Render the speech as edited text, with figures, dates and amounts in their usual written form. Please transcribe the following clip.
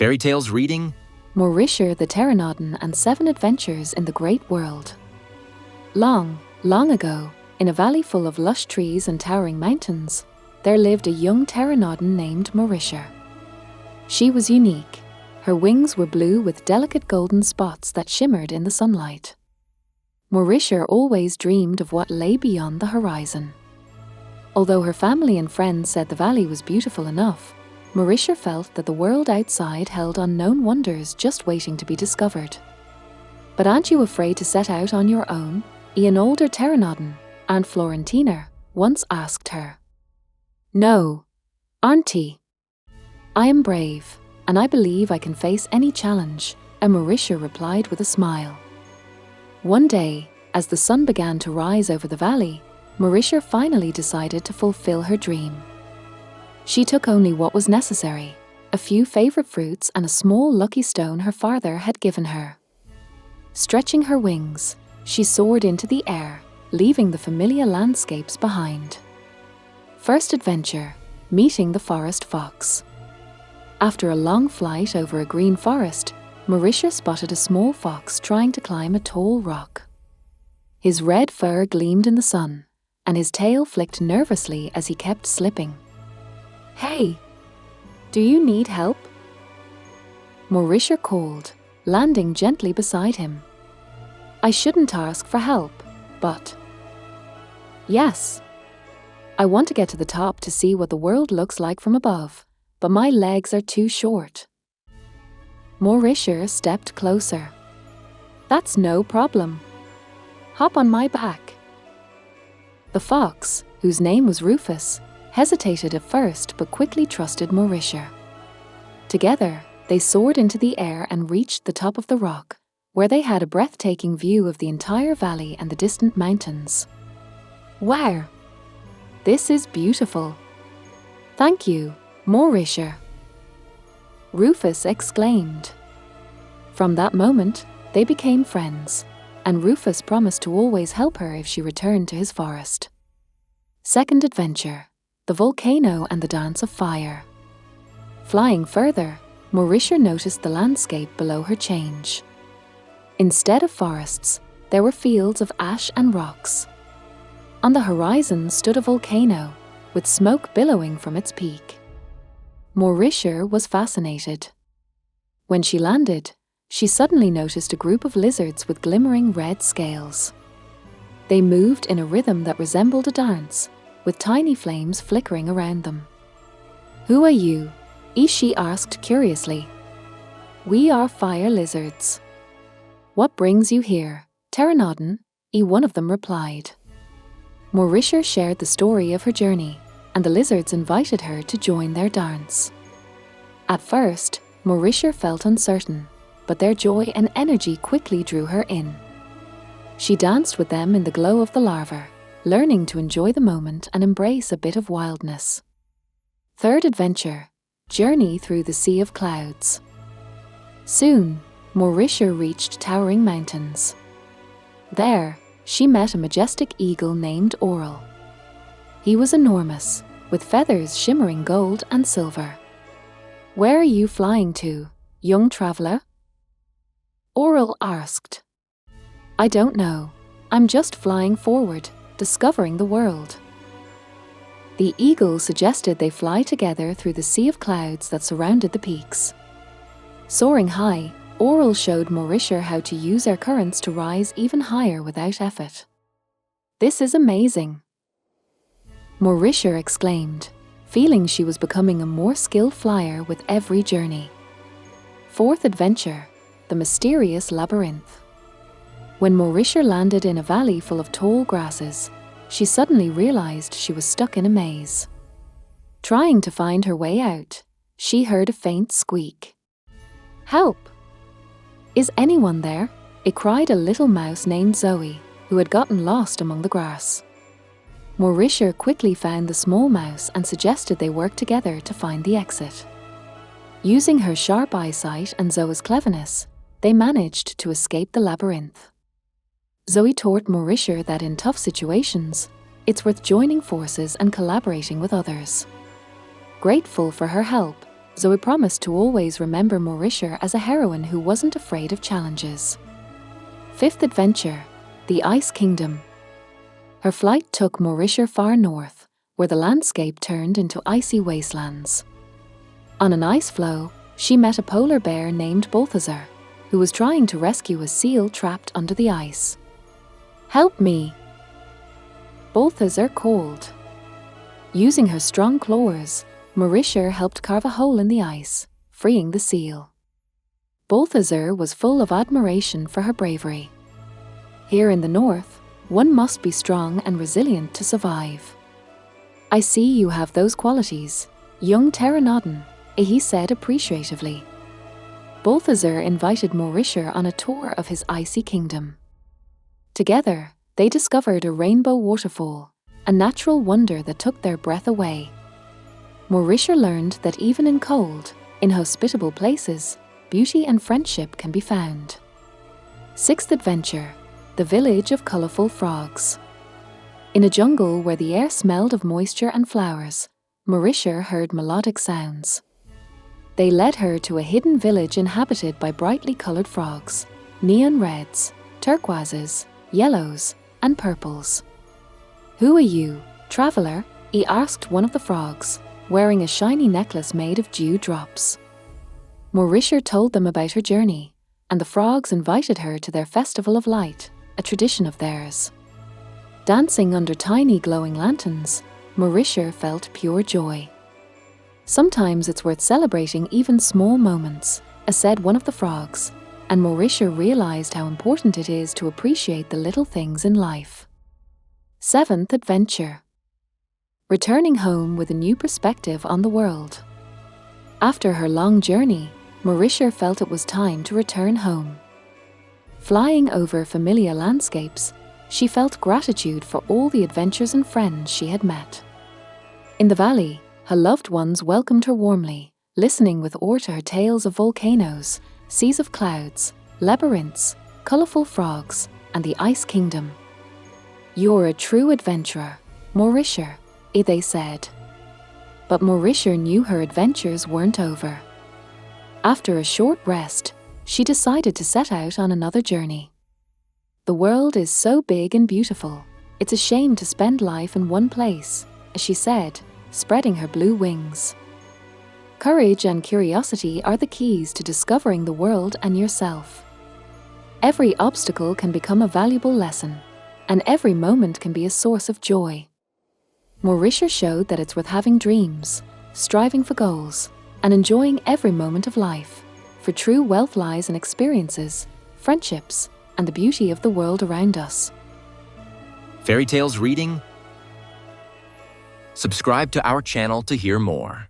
Fairy tales reading Mauricia the Pteranodon and 7 Adventures in the Great World. Long, long ago, in a valley full of lush trees and towering mountains, there lived a young pteranodon named Mauricia. She was unique. Her wings were blue with delicate golden spots that shimmered in the sunlight. Mauricia always dreamed of what lay beyond the horizon. Although her family and friends said the valley was beautiful enough, Mauricia felt that the world outside held unknown wonders just waiting to be discovered. "But aren't you afraid to set out on your own?" An older pteranodon, Aunt Florentina, once asked her. "No, Auntie. I am brave, and I believe I can face any challenge," Mauricia replied with a smile. One day, as the sun began to rise over the valley, Mauricia finally decided to fulfill her dream. She took only what was necessary, a few favorite fruits and a small lucky stone her father had given her. Stretching her wings, she soared into the air, leaving the familiar landscapes behind. First adventure, meeting the forest fox. After a long flight over a green forest, Mauricia spotted a small fox trying to climb a tall rock. His red fur gleamed in the sun, and his tail flicked nervously as he kept slipping. "Hey, do you need help?" Mauricia called, landing gently beside him. "I shouldn't ask for help, but..." "Yes. I want to get to the top to see what the world looks like from above, but my legs are too short." Mauricia stepped closer. "That's no problem. Hop on my back." The fox, whose name was Rufus, hesitated at first but quickly trusted Mauricia. Together, they soared into the air and reached the top of the rock, where they had a breathtaking view of the entire valley and the distant mountains. "Wow! This is beautiful. Thank you, Mauricia," Rufus exclaimed. From that moment, they became friends, and Rufus promised to always help her if she returned to his forest. Second adventure, the volcano and the dance of fire. Flying further, Mauricia noticed the landscape below her change. Instead of forests, there were fields of ash and rocks. On the horizon stood a volcano, with smoke billowing from its peak. Mauricia was fascinated. When she landed, she suddenly noticed a group of lizards with glimmering red scales. They moved in a rhythm that resembled a dance, with tiny flames flickering around them. "Who are you?" she asked curiously. "We are fire lizards." "What brings you here, Pteranodon?" one of them replied. Mauricia shared the story of her journey, and the lizards invited her to join their dance. At first, Mauricia felt uncertain, but their joy and energy quickly drew her in. She danced with them in the glow of the larva, learning to enjoy the moment and embrace a bit of wildness. Third adventure, journey through the sea of clouds. Soon, Mauricia reached towering mountains. There, she met a majestic eagle named Aurel. He was enormous, with feathers shimmering gold and silver. "Where are you flying to, young traveler?" Aurel asked. "I don't know. I'm just flying forward, discovering the world." The eagle suggested they fly together through the sea of clouds that surrounded the peaks. Soaring high, Aurel showed Mauricia how to use air currents to rise even higher without effort. "This is amazing," Mauricia exclaimed, feeling she was becoming a more skilled flyer with every journey. Fourth adventure, the mysterious labyrinth. When Mauricia landed in a valley full of tall grasses, she suddenly realized she was stuck in a maze. Trying to find her way out, she heard a faint squeak. "Help! Is anyone there?" cried a little mouse named Zoe, who had gotten lost among the grass. Mauricia quickly found the small mouse and suggested they work together to find the exit. Using her sharp eyesight and Zoe's cleverness, they managed to escape the labyrinth. Zoe taught Mauricia that in tough situations, it's worth joining forces and collaborating with others. Grateful for her help, Zoe promised to always remember Mauricia as a heroine who wasn't afraid of challenges. Fifth adventure, the Ice Kingdom. Her flight took Mauricia far north, where the landscape turned into icy wastelands. On an ice floe, she met a polar bear named Baltazar, who was trying to rescue a seal trapped under the ice. "Help me!" Baltazar called. Using her strong claws, Mauricia helped carve a hole in the ice, freeing the seal. Baltazar was full of admiration for her bravery. Here in the north, one must be strong and resilient to survive. "I see you have those qualities, young Pteranodon," he said appreciatively. Baltazar invited Mauricia on a tour of his icy kingdom. Together, they discovered a rainbow waterfall, a natural wonder that took their breath away. Mauricia learned that even in cold, inhospitable places, beauty and friendship can be found. Sixth adventure, the village of colorful frogs. In a jungle where the air smelled of moisture and flowers, Mauricia heard melodic sounds. They led her to a hidden village inhabited by brightly colored frogs, neon reds, turquoises, yellows, and purples. "Who are you, traveler?" he asked one of the frogs, wearing a shiny necklace made of dew drops. Mauricia told them about her journey, and the frogs invited her to their Festival of Light, a tradition of theirs. Dancing under tiny glowing lanterns, Mauricia felt pure joy. "Sometimes it's worth celebrating even small moments," said one of the frogs, and Mauricia realized how important it is to appreciate the little things in life. Seventh adventure. Returning home with a new perspective on the world. After her long journey, Mauricia felt it was time to return home. Flying over familiar landscapes, she felt gratitude for all the adventures and friends she had met. In the valley, her loved ones welcomed her warmly, listening with awe to her tales of volcanoes, seas of clouds, labyrinths, colorful frogs, and the Ice Kingdom. "You're a true adventurer, Mauricia," they said. But Mauricia knew her adventures weren't over. After a short rest, she decided to set out on another journey. "The world is so big and beautiful, it's a shame to spend life in one place," she said, spreading her blue wings. Courage and curiosity are the keys to discovering the world and yourself. Every obstacle can become a valuable lesson, and every moment can be a source of joy. Mauricia showed that it's worth having dreams, striving for goals, and enjoying every moment of life, for true wealth lies in experiences, friendships, and the beauty of the world around us. Fairy tales reading? Subscribe to our channel to hear more.